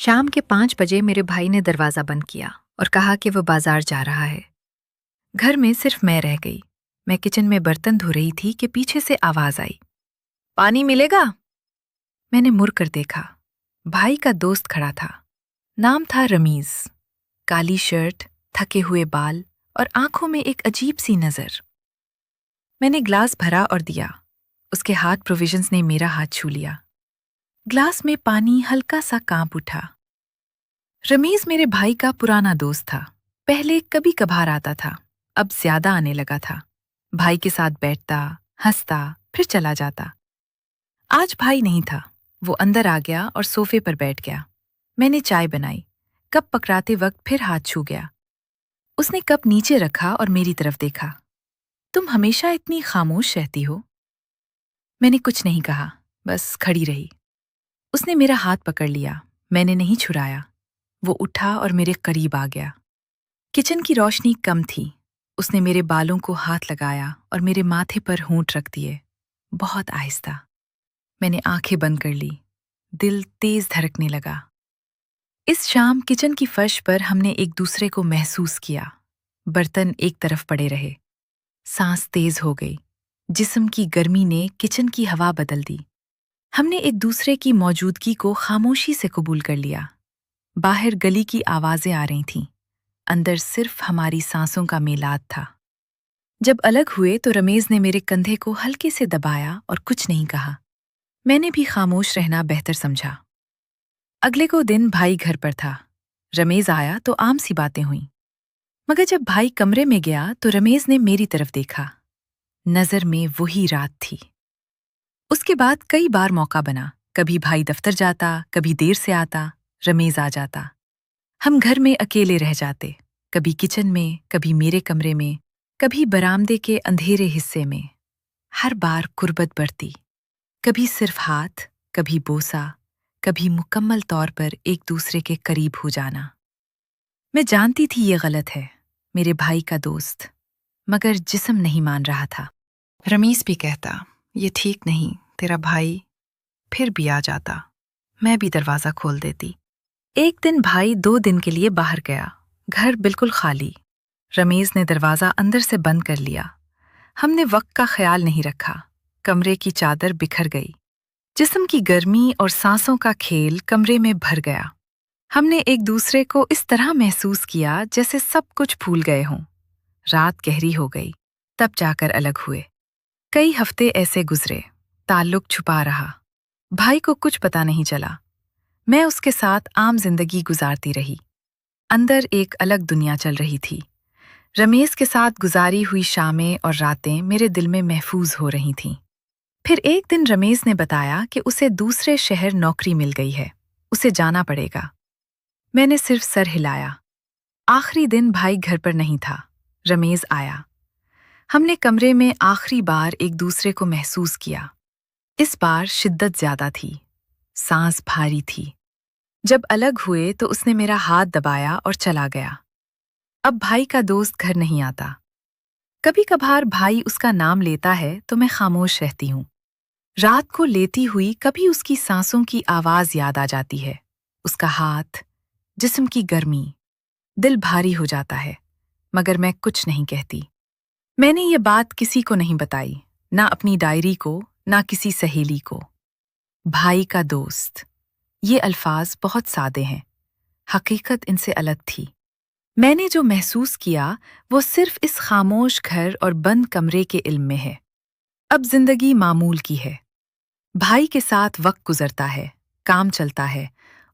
شام کے 5 بجے میرے بھائی نے دروازہ بند کیا اور کہا کہ وہ بازار جا رہا ہے۔ گھر میں صرف میں رہ گئی۔ میں کچن میں برتن دھو رہی تھی کہ پیچھے سے آواز آئی، پانی ملے گا؟ میں نے مڑ کر دیکھا۔ بھائی کا دوست کھڑا تھا۔ نام تھا رمیز۔ کالی شرٹ، تھکے ہوئے بال اور آنکھوں میں ایک عجیب سی نظر۔ میں نے گلاس بھرا اور دیا۔ اس کے ہاتھ پروویژنز نے میرا ہاتھ چھو لیا۔ گلاس میں پانی ہلکا سا کانپ اٹھا۔ رمیز میرے بھائی کا پرانا دوست تھا۔ پہلے کبھی کبھار آتا تھا، اب زیادہ آنے لگا تھا۔ بھائی کے ساتھ بیٹھتا، ہنستا، پھر چلا جاتا۔ آج بھائی نہیں تھا۔ وہ اندر آ گیا اور صوفے پر بیٹھ گیا۔ میں نے چائے بنائی۔ کپ پکڑاتے وقت پھر ہاتھ چھو گیا۔ اس نے کپ نیچے رکھا اور میری طرف دیکھا۔ تم ہمیشہ اتنی خاموش رہتی ہو؟ میں نے کچھ نہیں کہا، بس کھڑی رہی۔ اس نے میرا ہاتھ پکڑ لیا۔ میں نے نہیں چھڑایا۔ وہ اٹھا اور میرے قریب آ گیا۔ کچن کی روشنی کم تھی۔ اس نے میرے بالوں کو ہاتھ لگایا اور میرے ماتھے پر ہونٹ رکھ دیے، بہت آہستہ۔ میں نے آنکھیں بند کر لی۔ دل تیز دھڑکنے لگا۔ اس شام کچن کی فرش پر ہم نے ایک دوسرے کو محسوس کیا۔ برتن ایک طرف پڑے رہے۔ سانس تیز ہو گئی۔ جسم کی گرمی نے کچن کی ہوا بدل دی۔ ہم نے ایک دوسرے کی موجودگی کو خاموشی سے قبول کر لیا۔ باہر گلی کی آوازیں آ رہی تھیں، اندر صرف ہماری سانسوں کا میلاد تھا۔ جب الگ ہوئے تو رمیز نے میرے کندھے کو ہلکے سے دبایا اور کچھ نہیں کہا۔ میں نے بھی خاموش رہنا بہتر سمجھا۔ اگلے کو دن بھائی گھر پر تھا۔ رمیز آیا تو عام سی باتیں ہوئیں، مگر جب بھائی کمرے میں گیا تو رمیز نے میری طرف دیکھا۔ نظر میں وہی رات تھی۔ اس کے بعد کئی بار موقع بنا، کبھی بھائی دفتر جاتا، کبھی دیر سے آتا، رمیز آ جاتا۔ ہم گھر میں اکیلے رہ جاتے، کبھی کچن میں، کبھی میرے کمرے میں، کبھی برآمدے کے اندھیرے حصے میں۔ ہر بار قربت بڑھتی، کبھی صرف ہاتھ، کبھی بوسہ، کبھی مکمل طور پر ایک دوسرے کے قریب ہو جانا۔ میں جانتی تھی یہ غلط ہے، میرے بھائی کا دوست، مگر جسم نہیں مان رہا تھا۔ رمیز بھی کہتا، یہ ٹھیک نہیں، تیرا بھائی، پھر بھی آ جاتا۔ میں بھی دروازہ کھول دیتی۔ ایک دن بھائی 2 دن کے لیے باہر گیا، گھر بالکل خالی۔ رمیز نے دروازہ اندر سے بند کر لیا۔ ہم نے وقت کا خیال نہیں رکھا۔ کمرے کی چادر بکھر گئی۔ جسم کی گرمی اور سانسوں کا کھیل کمرے میں بھر گیا۔ ہم نے ایک دوسرے کو اس طرح محسوس کیا جیسے سب کچھ بھول گئے ہوں۔ رات گہری ہو گئی، تب جا کر الگ ہوئے۔ کئی ہفتے ایسے گزرے، تعلق چھپا رہا۔ بھائی کو کچھ پتہ نہیں چلا۔ میں اس کے ساتھ عام زندگی گزارتی رہی۔ اندر ایک الگ دنیا چل رہی تھی۔ رمیز کے ساتھ گزاری ہوئی شامیں اور راتیں میرے دل میں محفوظ ہو رہی تھیں۔ پھر ایک دن رمیز نے بتایا کہ اسے دوسرے شہر نوکری مل گئی ہے، اسے جانا پڑے گا۔ میں نے صرف سر ہلایا۔ آخری دن بھائی گھر پر نہیں تھا۔ رمیز آیا۔ ہم نے کمرے میں آخری بار ایک دوسرے کو محسوس کیا۔ اس بار شدت زیادہ تھی، سانس بھاری تھی۔ جب الگ ہوئے تو اس نے میرا ہاتھ دبایا اور چلا گیا۔ اب بھائی کا دوست گھر نہیں آتا۔ کبھی کبھار بھائی اس کا نام لیتا ہے تو میں خاموش رہتی ہوں۔ رات کو لیتی ہوئی کبھی اس کی سانسوں کی آواز یاد آ جاتی ہے، اس کا ہاتھ، جسم کی گرمی۔ دل بھاری ہو جاتا ہے، مگر میں کچھ نہیں کہتی۔ میں نے یہ بات کسی کو نہیں بتائی، نہ اپنی ڈائری کو، نہ کسی سہیلی کو۔ بھائی کا دوست، یہ الفاظ بہت سادے ہیں، حقیقت ان سے الگ تھی۔ میں نے جو محسوس کیا وہ صرف اس خاموش گھر اور بند کمرے کے علم میں ہے۔ اب زندگی معمول کی ہے۔ بھائی کے ساتھ وقت گزرتا ہے، کام چلتا ہے،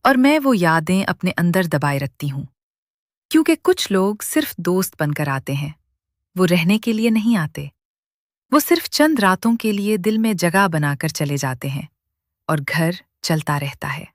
اور میں وہ یادیں اپنے اندر دبائے رکھتی ہوں۔ کیونکہ کچھ لوگ صرف دوست بن کر آتے ہیں، وہ رہنے کے لیے نہیں آتے۔ وہ صرف چند راتوں کے لیے دل میں جگہ بنا کر چلے جاتے ہیں، اور گھر چلتا رہتا ہے۔